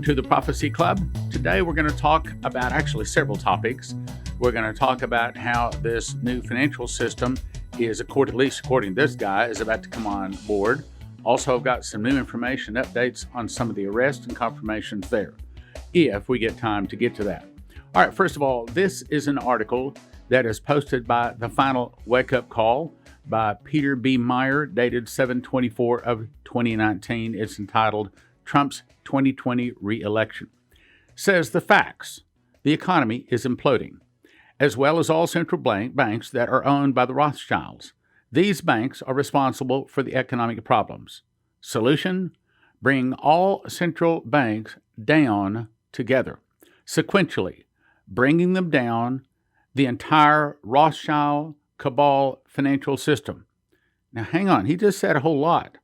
to the Prophecy Club. Today we're going to talk about actually several topics. We're going to talk about how this new financial system is, at least according to this guy, is about to come on board. Also, I've got some new information, updates on some of the arrests and confirmations there, if we get time to get to that. All right, first of all, this is an article that is posted by The Final Wake-Up Call by Peter B. Meyer, dated 7/24 of 2019. It's entitled Trump's 2020 Re-Election. Says the facts: the economy is imploding, as well as all central banks that are owned by the Rothschilds. These banks are responsible for the economic problems. Solution: bring all central banks down together, sequentially, bringing them down the entire Rothschild cabal financial system. Now, hang on. He just said a whole lot.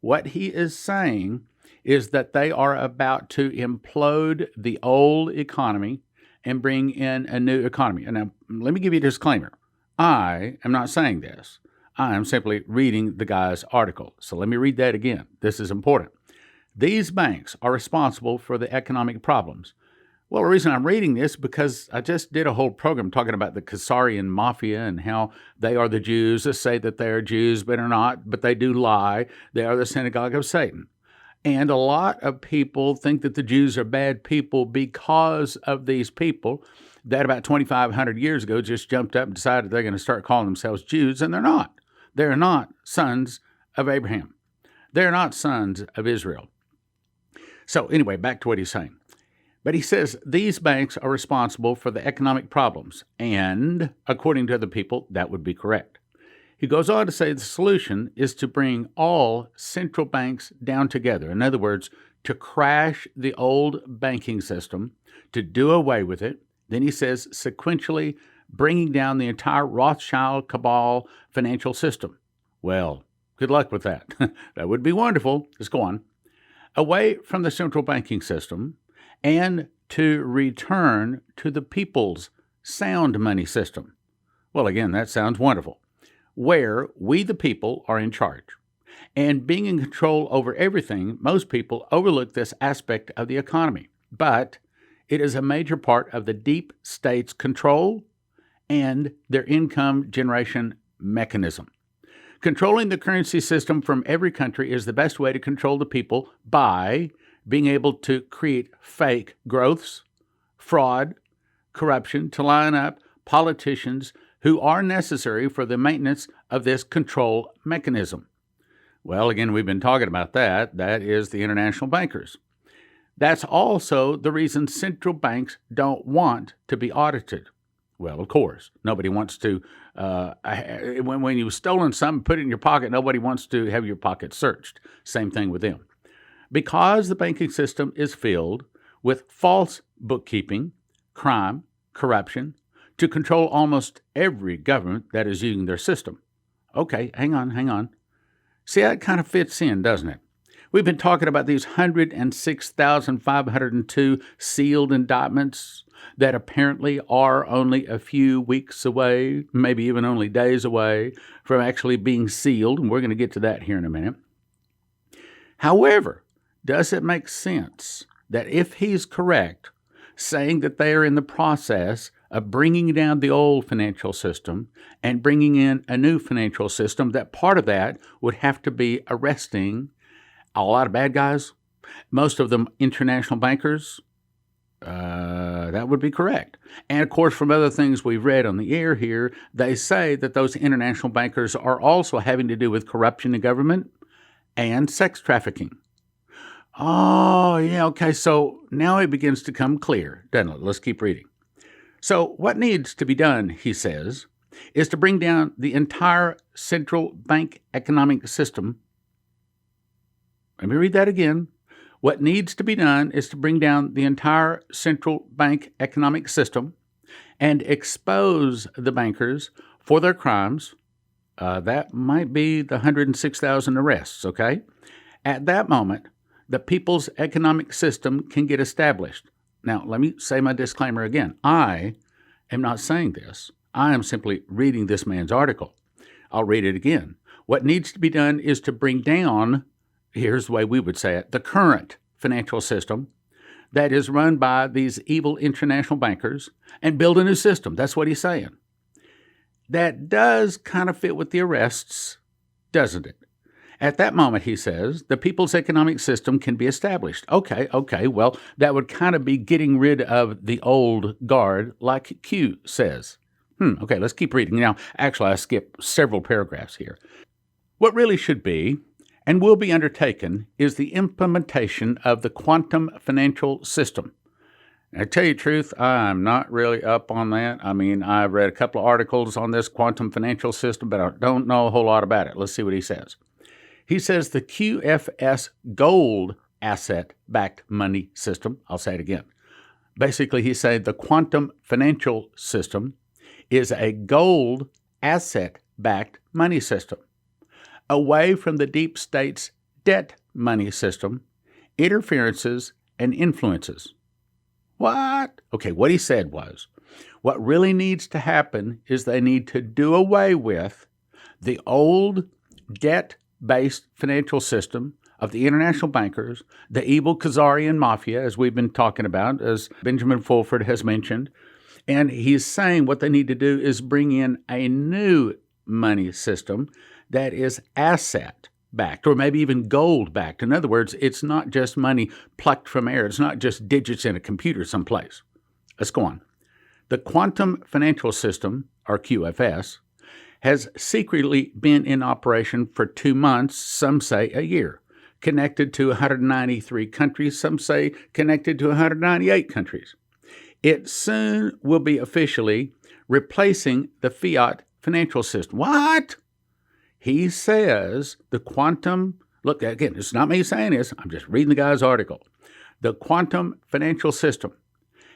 What he is saying is that they are about to implode the old economy and bring in a new economy. And now, let me give you a disclaimer. I am not saying this. I am simply reading the guy's article. So let me read that again. This is important. These banks are responsible for the economic problems. Well, the reason I'm reading this is because I just did a whole program talking about the Khazarian Mafia and how they are the Jews that say that they are Jews but are not, but they do lie. They are the synagogue of Satan. And a lot of people think that the Jews are bad people because of these people that about 2,500 years ago just jumped up and decided they're going to start calling themselves Jews, and they're not. They're not sons of Abraham. They're not sons of Israel. So anyway, back to what he's saying. But he says these banks are responsible for the economic problems, and according to the people, that would be correct. He goes on to say the solution is to bring all central banks down together. In other words, to crash the old banking system, to do away with it. Then he says sequentially bringing down the entire Rothschild cabal financial system. Well, good luck with that. That would be wonderful. Let's go on. Away from the central banking system and to return to the people's sound money system. Well, again, that sounds wonderful. Where we, the people, are in charge. And being in control over everything, most people overlook this aspect of the economy. But it is a major part of the deep state's control and their income generation mechanism. Controlling the currency system from every country is the best way to control the people by being able to create fake growths, fraud, corruption, to line up politicians who are necessary for the maintenance of this control mechanism. Well, again, we've been talking about that. That is the international bankers. That's also the reason central banks don't want to be audited. Well, of course, nobody wants to, when you've stolen something, put it in your pocket, nobody wants to have your pocket searched. Same thing with them. Because the banking system is filled with false bookkeeping, crime, corruption, to control almost every government that is using their system. Okay, hang on. See, that kind of fits in, doesn't it? We've been talking about these 106,502 sealed indictments that apparently are only a few weeks away, maybe even only days away from actually being sealed, and we're going to get to that here in a minute. However, does it make sense that if he's correct, saying that they are in the process of bringing down the old financial system and bringing in a new financial system, that part of that would have to be arresting a lot of bad guys, most of them international bankers? That would be correct. And of course, from other things we've read on the air here, they say that those international bankers are also having to do with corruption in government and sex trafficking. Oh, yeah, okay, so now it begins to come clear, doesn't it? Let's keep reading. So what needs to be done, he says, is to bring down the entire central bank economic system. Let me read that again. What needs to be done is to bring down the entire central bank economic system and expose the bankers for their crimes. That might be the 106,000 arrests, okay? At that moment, the people's economic system can get established. Now, let me say my disclaimer again. I am not saying this. I am simply reading this man's article. I'll read it again. What needs to be done is to bring down, here's the way we would say it, the current financial system, that is run by these evil international bankers and build a new system. That's what he's saying. That does kind of fit with the arrests, doesn't it? At that moment, he says, the people's economic system can be established. Okay, well, that would kind of be getting rid of the old guard, like Q says. Okay, let's keep reading. Now, actually, I skipped several paragraphs here. What really should be and will be undertaken is the implementation of the quantum financial system. And I tell you the truth, I'm not really up on that. I mean, I've read a couple of articles on this quantum financial system, but I don't know a whole lot about it. Let's see what he says. He says the QFS gold asset-backed money system, I'll say it again. Basically, he's saying the quantum financial system is a gold asset-backed money system, away from the deep state's debt money system, interferences, and influences. What? Okay, what he said was, what really needs to happen is they need to do away with the old debt-based financial system of the international bankers, the evil Khazarian mafia, as we've been talking about, as Benjamin Fulford has mentioned. And he's saying what they need to do is bring in a new money system that is asset-backed, or maybe even gold-backed. In other words, it's not just money plucked from air. It's not just digits in a computer someplace. Let's go on. The quantum financial system, or QFS, has secretly been in operation for 2 months, some say a year, connected to 193 countries, some say connected to 198 countries. It soon will be officially replacing the fiat financial system. What? He says the quantum, look, again, it's not me saying this, I'm just reading the guy's article. The quantum financial system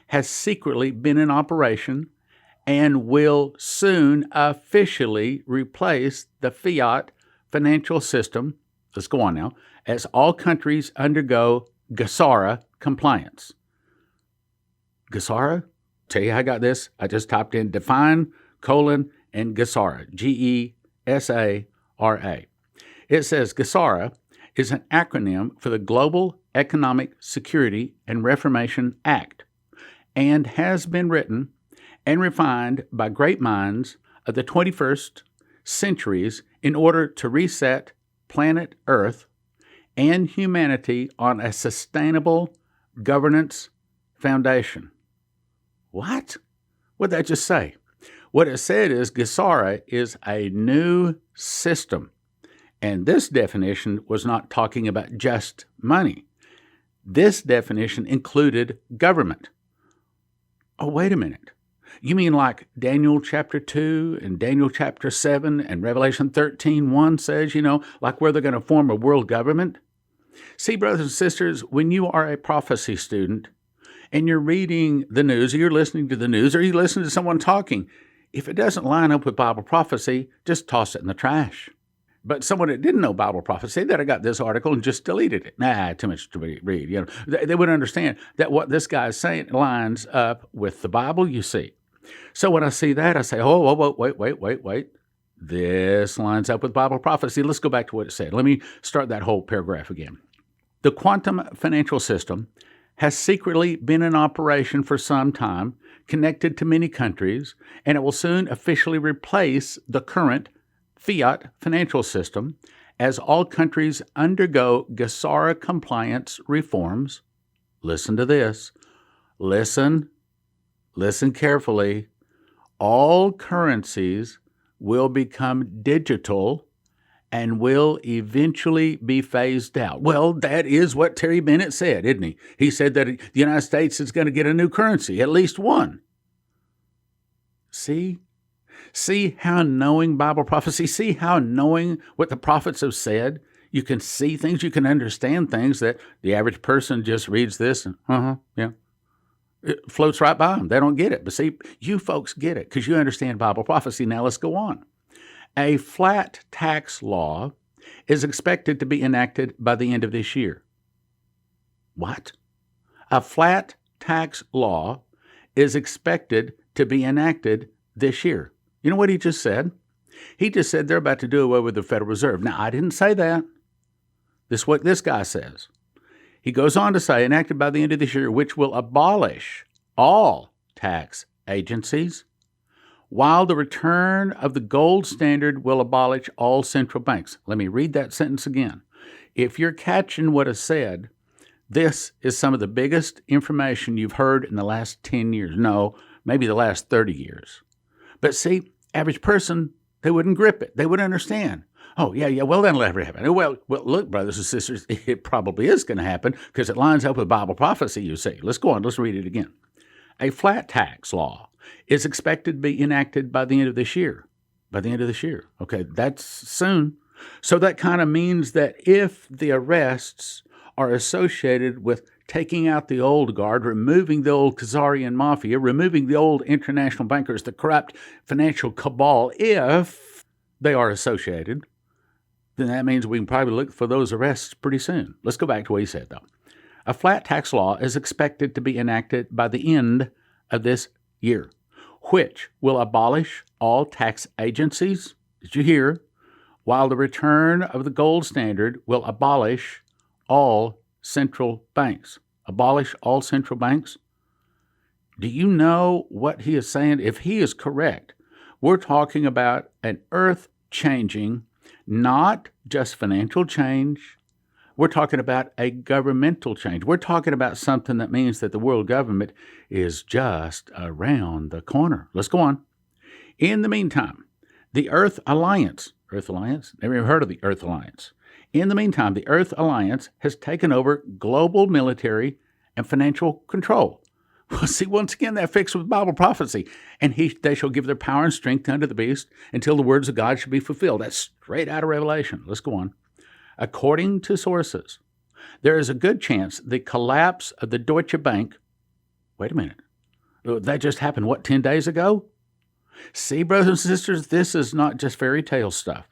has secretly been in operation and will soon officially replace the fiat financial system, let's go on now, as all countries undergo GSARA compliance. GSARA? Tell you how I got this. I just typed in define, and GSARA, G-E-S-A-R-A. It says GSARA is an acronym for the Global Economic Security and Reformation Act and has been written and refined by great minds of the 21st centuries in order to reset planet Earth and humanity on a sustainable governance foundation. What? What did that just say? What it said is GSARA is a new system. And this definition was not talking about just money. This definition included government. Oh, wait a minute. You mean like Daniel chapter 2 and Daniel chapter 7 and Revelation 13:1 says, like where they're going to form a world government? See, brothers and sisters, when you are a prophecy student and you're reading the news or you're listening to the news or you listen to someone talking, if it doesn't line up with Bible prophecy, just toss it in the trash. But someone that didn't know Bible prophecy, that I got this article and just deleted it. Too much to read. They wouldn't understand that what this guy is saying lines up with the Bible, you see. So when I see that, I say, wait. This lines up with Bible prophecy. Let's go back to what it said. Let me start that whole paragraph again. The quantum financial system has secretly been in operation for some time, connected to many countries, and it will soon officially replace the current fiat financial system as all countries undergo GSARA compliance reforms. Listen to this. Listen carefully. All currencies will become digital and will eventually be phased out. Well, that is what Terry Bennett said, isn't he? He said that the United States is going to get a new currency, at least one. See how knowing Bible prophecy, see how knowing what the prophets have said, you can see things, you can understand things that the average person just reads this and, it floats right by them. They don't get it. But see, you folks get it because you understand Bible prophecy. Now let's go on. A flat tax law is expected to be enacted by the end of this year. What? A flat tax law is expected to be enacted this year. You know what he just said? He just said they're about to do away with the Federal Reserve. Now, I didn't say that. This is what this guy says. He goes on to say, enacted by the end of this year, which will abolish all tax agencies, while the return of the gold standard will abolish all central banks. Let me read that sentence again. If you're catching what is said, this is some of the biggest information you've heard in the last 10 years. No, maybe the last 30 years. But see, average person, they wouldn't grip it. They wouldn't understand. Oh, yeah, well, that'll never happen. Well, look, brothers and sisters, it probably is going to happen because it lines up with Bible prophecy, you see. Let's go on. Let's read it again. A flat tax law is expected to be enacted by the end of this year. By the end of this year. Okay, that's soon. So that kind of means that if the arrests are associated with taking out the old guard, removing the old Khazarian mafia, removing the old international bankers, the corrupt financial cabal, if they are associated, then that means we can probably look for those arrests pretty soon. Let's go back to what he said, though. A flat tax law is expected to be enacted by the end of this year, which will abolish all tax agencies, did you hear, while the return of the gold standard will abolish all central banks. Abolish all central banks? Do you know what he is saying? If he is correct, we're talking about an earth-changing, not just financial change. We're talking about a governmental change. We're talking about something that means that the world government is just around the corner. Let's go on. In the meantime, the Earth Alliance, never even heard of the Earth Alliance. In the meantime, the Earth Alliance has taken over global military and financial control. Well, see, once again, that fits with Bible prophecy. And they shall give their power and strength unto the beast until the words of God shall be fulfilled. That's straight out of Revelation. Let's go on. According to sources, there is a good chance the collapse of the Deutsche Bank, wait a minute, that just happened, 10 days ago? See, brothers and sisters, this is not just fairy tale stuff.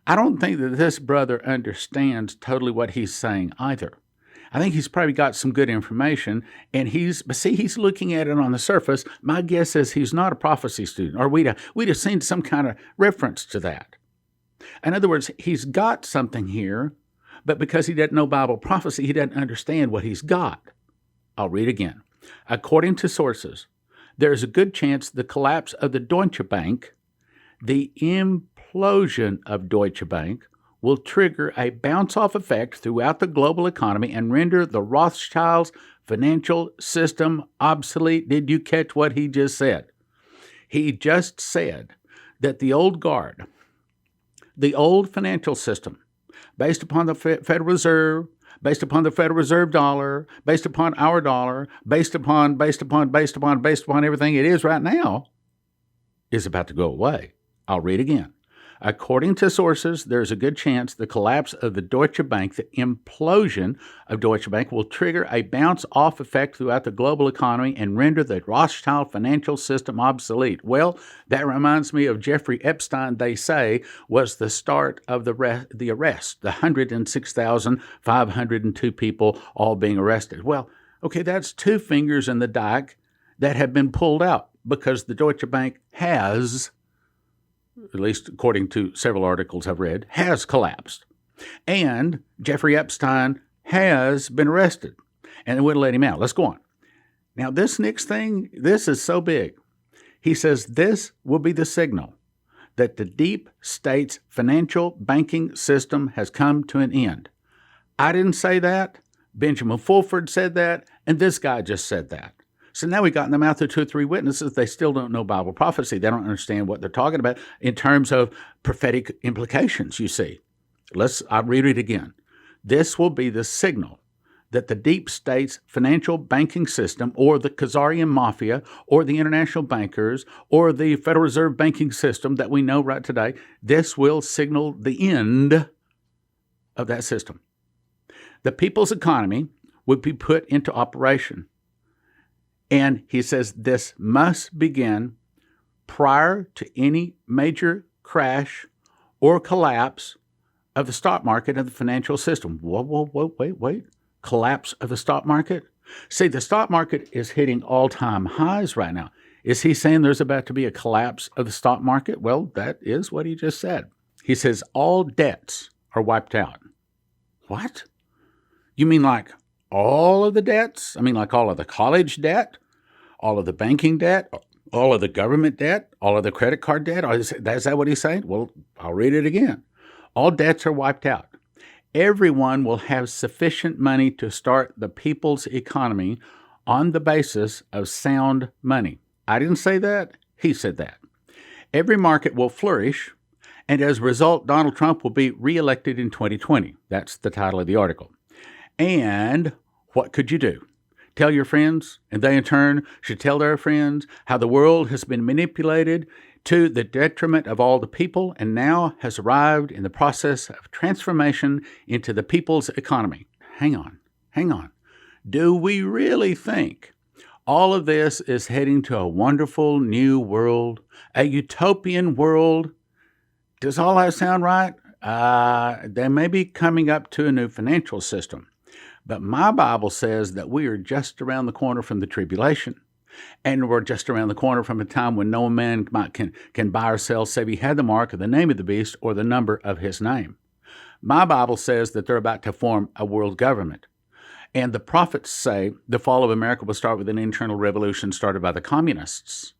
I don't think that this brother understands totally what he's saying either. I think he's probably got some good information, and he's looking at it on the surface. My guess is he's not a prophecy student, or we'd have seen some kind of reference to that. In other words, he's got something here, but because he doesn't know Bible prophecy, he doesn't understand what he's got. I'll read again. According to sources, there is a good chance the collapse of the Deutsche Bank, the implosion of Deutsche Bank, will trigger a bounce-off effect throughout the global economy and render the Rothschilds' financial system obsolete. Did you catch what he just said? He just said that the old guard, the old financial system, based upon the Federal Reserve, based upon the Federal Reserve dollar, based upon our dollar, based upon everything it is right now, is about to go away. I'll read again. According to sources, there's a good chance the collapse of the Deutsche Bank, the implosion of Deutsche Bank, will trigger a bounce-off effect throughout the global economy and render the Rothschild financial system obsolete. Well, that reminds me of Jeffrey Epstein, they say, was the start of the arrest, the 106,502 people all being arrested. Well, okay, that's two fingers in the dike that have been pulled out because the Deutsche Bank has, at least according to several articles I've read, has collapsed. And Jeffrey Epstein has been arrested, and they wouldn't let him out. Let's go on. Now, this next thing, this is so big. He says this will be the signal that the deep state's financial banking system has come to an end. I didn't say that. Benjamin Fulford said that, and this guy just said that. So now we got in the mouth of two or three witnesses. They still don't know Bible prophecy. They don't understand what they're talking about in terms of prophetic implications, you see. I'll read it again. This will be the signal that the deep state's financial banking system, or the Khazarian mafia, or the international bankers, or the Federal Reserve banking system that we know right today, this will signal the end of that system. The people's economy would be put into operation. And he says this must begin prior to any major crash or collapse of the stock market and the financial system. Whoa, wait. Collapse of the stock market? See, the stock market is hitting all-time highs right now. Is he saying there's about to be a collapse of the stock market? Well, that is what he just said. He says all debts are wiped out. What? You mean like all of the debts. I mean, like all of the college debt, all of the banking debt, all of the government debt, all of the credit card debt. Is that what he's saying? Well, I'll read it again. All debts are wiped out. Everyone will have sufficient money to start the people's economy on the basis of sound money. I didn't say that. He said that. Every market will flourish, and as a result, Donald Trump will be reelected in 2020. That's the title of the article. And what could you do? Tell your friends, and they in turn should tell their friends how the world has been manipulated to the detriment of all the people and now has arrived in the process of transformation into the people's economy. Hang on. Do we really think all of this is heading to a wonderful new world, a utopian world? Does all that sound right? They may be coming up to a new financial system, but my Bible says that we are just around the corner from the tribulation. And we're just around the corner from a time when no man can buy or sell save he had the mark of the name of the beast or the number of his name. My Bible says that they're about to form a world government. And the prophets say the fall of America will start with an internal revolution started by the communists.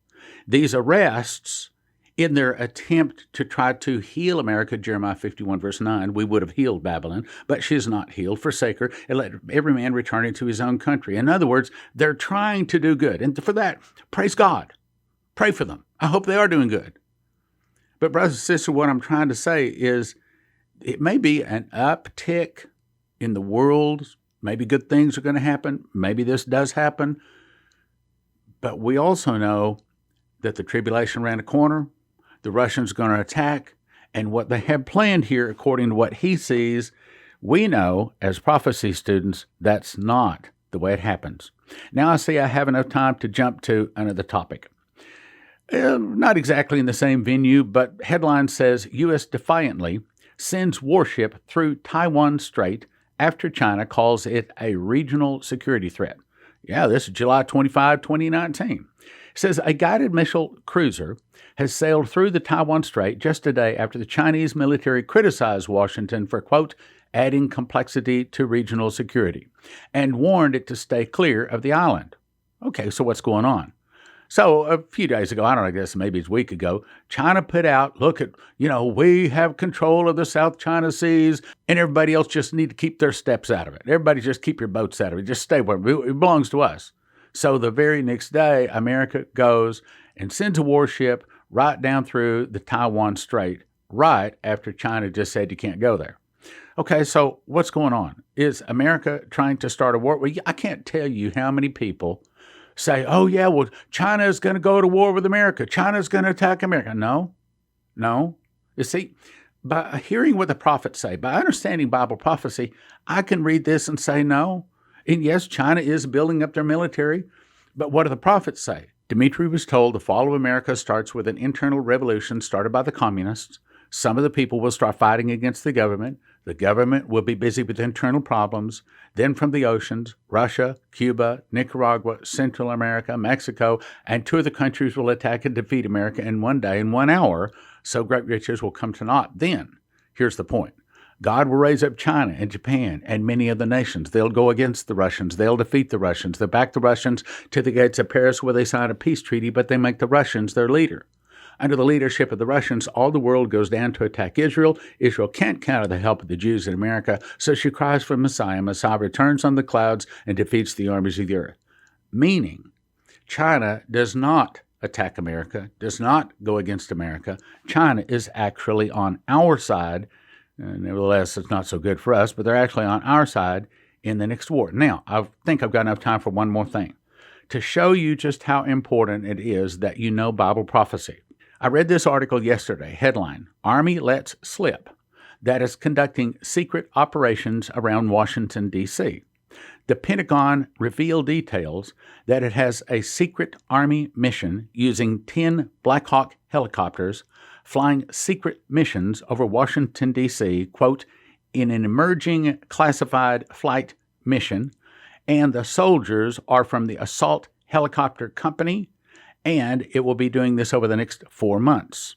These arrests, in their attempt to try to heal America, Jeremiah 51, verse 9, we would have healed Babylon, but she is not healed. Forsake her, and let every man return into his own country. In other words, they're trying to do good. And for that, praise God. Pray for them. I hope they are doing good. But brothers and sisters, what I'm trying to say is it may be an uptick in the world. Maybe good things are going to happen. Maybe this does happen. But we also know that the tribulation around the corner, the Russians are going to attack, and what they have planned here, according to what he sees, we know as prophecy students, that's not the way it happens. Now I see I have enough time to jump to another topic. Not exactly in the same venue, but headline says, U.S. Defiantly sends warship through Taiwan Strait after China calls it a regional security threat. Yeah, this is July 25, 2019. It says a guided missile cruiser has sailed through the Taiwan Strait just a day after the Chinese military criticized Washington for, quote, adding complexity to regional security and warned it to stay clear of the island. Okay, so what's going on? So a few days ago, I don't know, I guess maybe it's a week ago, China put out, look at, we have control of the South China Seas and everybody else just need to keep their steps out of it. Everybody just keep your boats out of it. Just stay where it belongs to us. So the very next day, America goes and sends a warship right down through the Taiwan Strait, right after China just said you can't go there. Okay, so what's going on? Is America trying to start a war? Well, I can't tell you how many people say, oh, yeah, well, China is going to go to war with America. China's going to attack America. No. You see, by hearing what the prophets say, by understanding Bible prophecy, I can read this and say no. And yes, China is building up their military, but what do the prophets say? Dmitri was told the fall of America starts with an internal revolution started by the communists. Some of the people will start fighting against the government. The government will be busy with internal problems. Then from the oceans, Russia, Cuba, Nicaragua, Central America, Mexico, and two of the countries will attack and defeat America in one day, in 1 hour, so great riches will come to naught. Then, here's the point. God will raise up China and Japan and many other nations. They'll go against the Russians. They'll defeat the Russians. They'll back the Russians to the gates of Paris where they sign a peace treaty, but they make the Russians their leader. Under the leadership of the Russians, all the world goes down to attack Israel. Israel can't count on the help of the Jews in America, so she cries for Messiah. Messiah returns on the clouds and defeats the armies of the earth. Meaning, China does not attack America, does not go against America. China is actually on our side. Nevertheless, it's not so good for us, but they're actually on our side in the next war. Now, I think I've got enough time for one more thing, to show you just how important it is that you know Bible prophecy. I read this article yesterday, headline, Army Lets Slip, that is conducting secret operations around Washington, D.C. The Pentagon revealed details that it has a secret Army mission using 10 Black Hawk helicopters flying secret missions over Washington, D.C., quote, in an emerging classified flight mission, and the soldiers are from the Assault Helicopter Company, and it will be doing this over the next 4 months.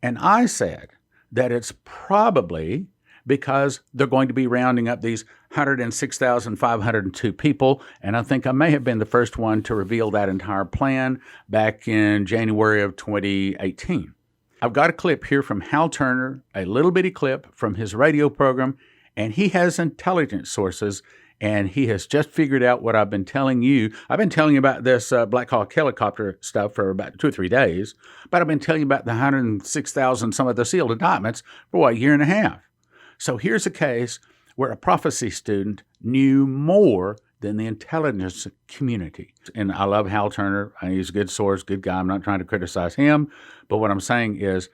And I said that it's probably because they're going to be rounding up these 106,502 people. And I think I may have been the first one to reveal that entire plan back in January of 2018. I've got a clip here from Hal Turner, a little bitty clip from his radio program, and he has intelligence sources, and he has just figured out what I've been telling you. I've been telling you about this Black Hawk helicopter stuff for about 2 or 3 days, but I've been telling you about the 106,000 some of the sealed indictments for a year and a half. So here's a case where a prophecy student knew more than the intelligence community. And I love Hal Turner. He's a good source, good guy. I'm not trying to criticize him. But what I'm saying is,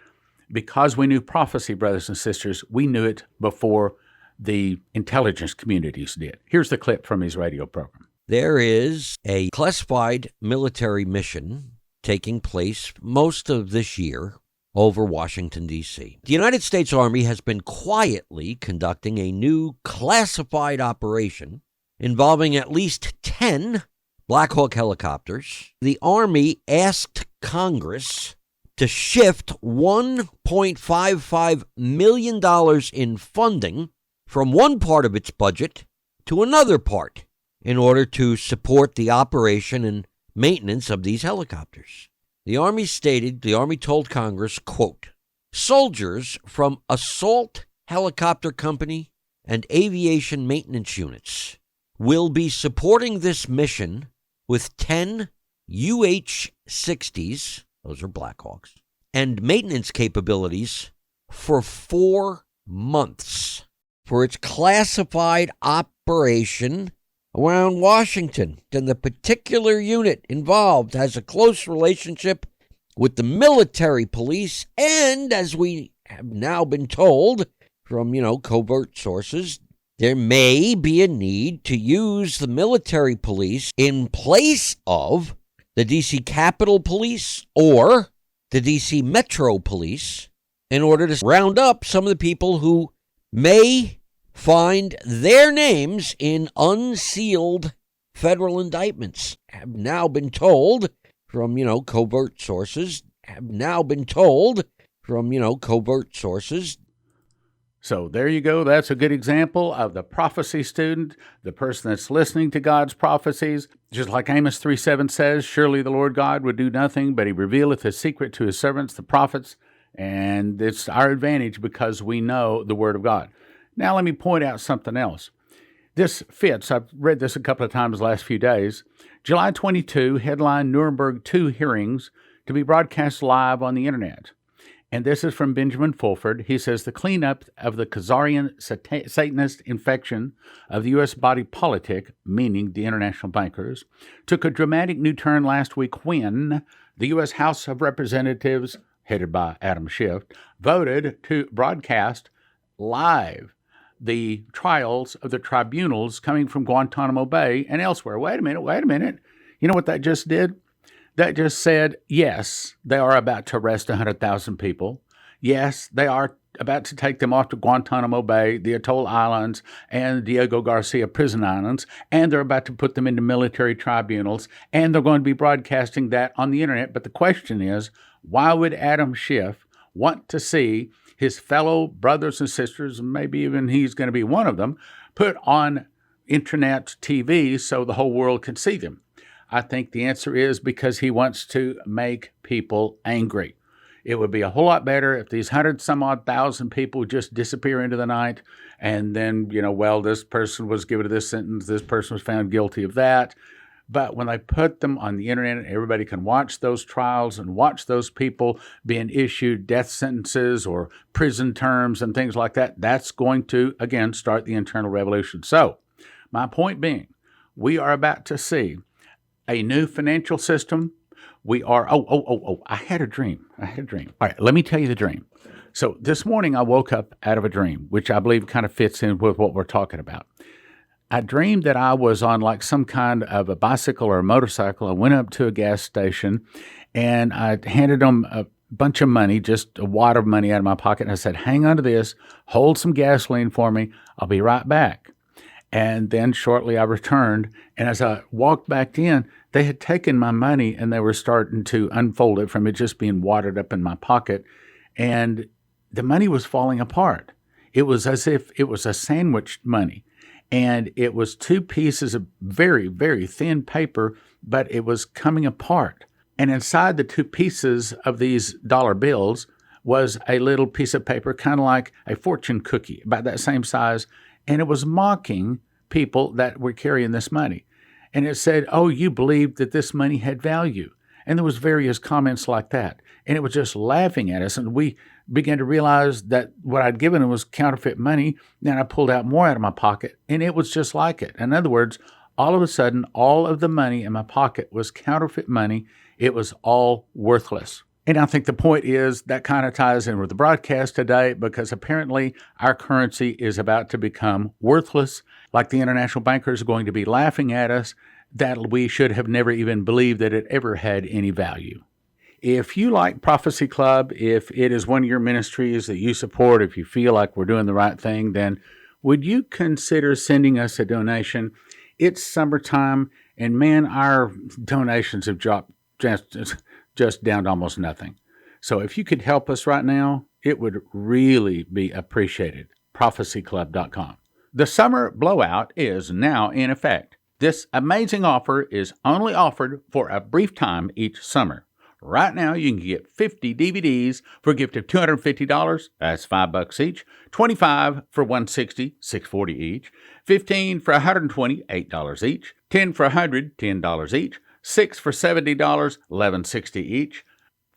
because we knew prophecy, brothers and sisters, we knew it before the intelligence communities did. Here's the clip from his radio program. There is a classified military mission taking place most of this year over Washington, D.C. The United States Army has been quietly conducting a new classified operation involving at least 10 Black Hawk helicopters. The Army asked Congress to shift $1.55 million in funding from one part of its budget to another part in order to support the operation and maintenance of these helicopters. The Army told Congress, quote, soldiers from Assault Helicopter Company and Aviation Maintenance Units will be supporting this mission with 10 UH-60s, those are Black Hawks, and maintenance capabilities for 4 months for its classified operation around Washington. And the particular unit involved has a close relationship with the military police, and as we have now been told from, covert sources, there may be a need to use the military police in place of the D.C. Capitol Police or the D.C. Metro Police in order to round up some of the people who may find their names in unsealed federal indictments. Have now been told from, covert sources. So there you go. That's a good example of the prophecy student, the person that's listening to God's prophecies. Just like Amos 3:7 says, surely the Lord God would do nothing, but he revealeth his secret to his servants, the prophets. And it's our advantage because we know the word of God. Now let me point out something else. This fits. I've read this a couple of times the last few days. July 22, headline Nuremberg 2 hearings to be broadcast live on the internet. And this is from Benjamin Fulford. He says, the cleanup of the Khazarian Satanist infection of the U.S. body politic, meaning the international bankers, took a dramatic new turn last week when the U.S. House of Representatives, headed by Adam Schiff, voted to broadcast live the trials of the tribunals coming from Guantanamo Bay and elsewhere. Wait a minute. You know what that just did? That just said, yes, they are about to arrest 100,000 people. Yes, they are about to take them off to Guantanamo Bay, the Atoll Islands, and Diego Garcia prison islands, and they're about to put them into military tribunals, and they're going to be broadcasting that on the internet. But the question is, why would Adam Schiff want to see his fellow brothers and sisters, and maybe even he's going to be one of them, put on internet TV so the whole world can see them? I think the answer is because he wants to make people angry. It would be a whole lot better if these 100-some-odd thousand people just disappear into the night and then, this person was given this sentence, this person was found guilty of that. But when they put them on the internet, everybody can watch those trials and watch those people being issued death sentences or prison terms and things like that. That's going to, again, start the internal revolution. So my point being, we are about to see a new financial system. We are, I had a dream. All right, let me tell you the dream. So this morning I woke up out of a dream, which I believe kind of fits in with what we're talking about. I dreamed that I was on like some kind of a bicycle or a motorcycle. I went up to a gas station and I handed them a bunch of money, just a wad of money out of my pocket. And I said, hang on to this, hold some gasoline for me. I'll be right back. And then shortly I returned. And as I walked back in, they had taken my money and they were starting to unfold it from it just being wadded up in my pocket. And the money was falling apart. It was as if it was a sandwiched money. And it was two pieces of very, very thin paper, but it was coming apart. And inside the two pieces of these dollar bills was a little piece of paper, kind of like a fortune cookie, about that same size. And it was mocking people that were carrying this money. And it said, "Oh, you believed that this money had value." And there was various comments like that. And it was just laughing at us. And we began to realize that what I'd given him was counterfeit money. Then I pulled out more out of my pocket, and it was just like it. In other words, all of a sudden, all of the money in my pocket was counterfeit money. It was all worthless. And I think the point is that kind of ties in with the broadcast today, because apparently our currency is about to become worthless, like the international bankers are going to be laughing at us, that we should have never even believed that it ever had any value. If you like Prophecy Club, if it is one of your ministries that you support, if you feel like we're doing the right thing, then would you consider sending us a donation? It's summertime, and man, our donations have dropped just down to almost nothing. So if you could help us right now, it would really be appreciated. prophecyclub.com. The summer blowout is now in effect. This amazing offer is only offered for a brief time each summer. Right now, you can get 50 DVDs for a gift of $250. That's $5 each. 25 for $160, $640 each. 15 for $120, $8 each. 10 for $100, $10 each. 6 for $70, $11.60 each.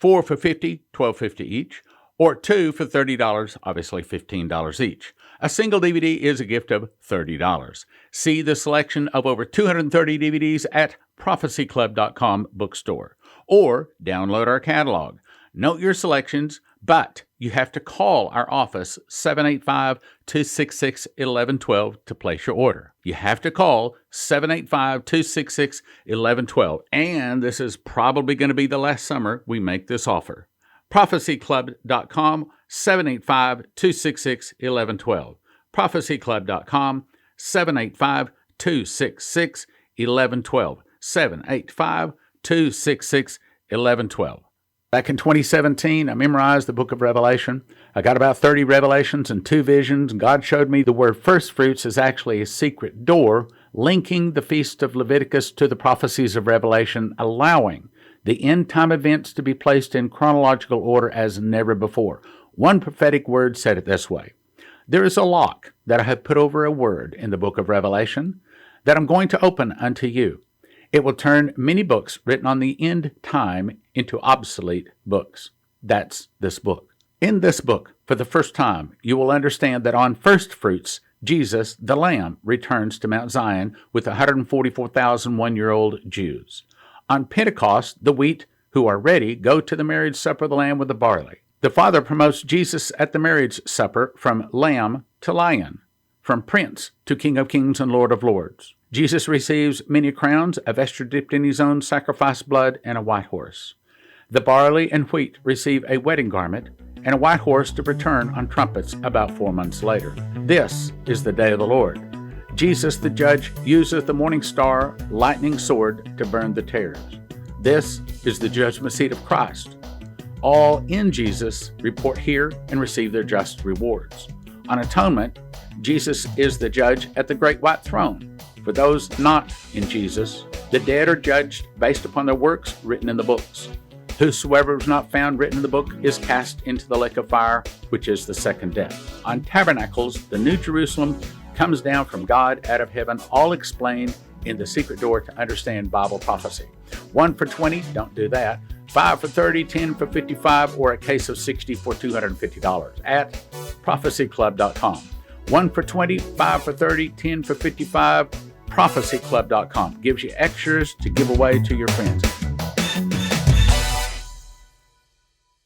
4 for $50, $12.50 each. Or 2 for $30, obviously $15 each. A single DVD is a gift of $30. See the selection of over 230 DVDs at prophecyclub.com bookstore, or download our catalog. Note your selections, but you have to call our office 785-266-1112 to place your order. You have to call 785-266-1112, and this is probably going to be the last summer we make this offer. prophecyclub.com, 785-266-1112. prophecyclub.com, 785-266-1112. 785-266-1112. Back in 2017, I memorized the book of Revelation. I got about 30 revelations and 2 visions. God showed me the word first fruits is actually a secret door linking the feast of Leviticus to the prophecies of Revelation, allowing the end-time events to be placed in chronological order as never before. One prophetic word said it this way: "There is a lock that I have put over a word in the book of Revelation that I'm going to open unto you. It will turn many books written on the end time into obsolete books." That's this book. In this book, for the first time, you will understand that on first fruits, Jesus, the Lamb, returns to Mount Zion with 144,000 one-year-old Jews. On Pentecost, the wheat who are ready go to the marriage supper of the Lamb with the barley. The Father promotes Jesus at the marriage supper from Lamb to Lion, from Prince to King of Kings and Lord of Lords. Jesus receives many crowns, a vesture dipped in his own sacrifice blood, and a white horse. The barley and wheat receive a wedding garment and a white horse to return on trumpets about 4 months later. This is the day of the Lord. Jesus, the judge, uses the morning star, lightning sword to burn the tares. This is the judgment seat of Christ. All in Jesus report here and receive their just rewards. On atonement, Jesus is the judge at the great white throne. For those not in Jesus, the dead are judged based upon their works written in the books. Whosoever was not found written in the book is cast into the lake of fire, which is the second death. On Tabernacles, the New Jerusalem comes down from God out of heaven, all explained in the secret door to understand Bible prophecy. 1 for 20, don't do that. 5 for 30, 10 for 55, or a case of 60 for $250 at prophecyclub.com. 1 for 20, 5 for 30, 10 for 55, prophecyclub.com. Gives you extras to give away to your friends.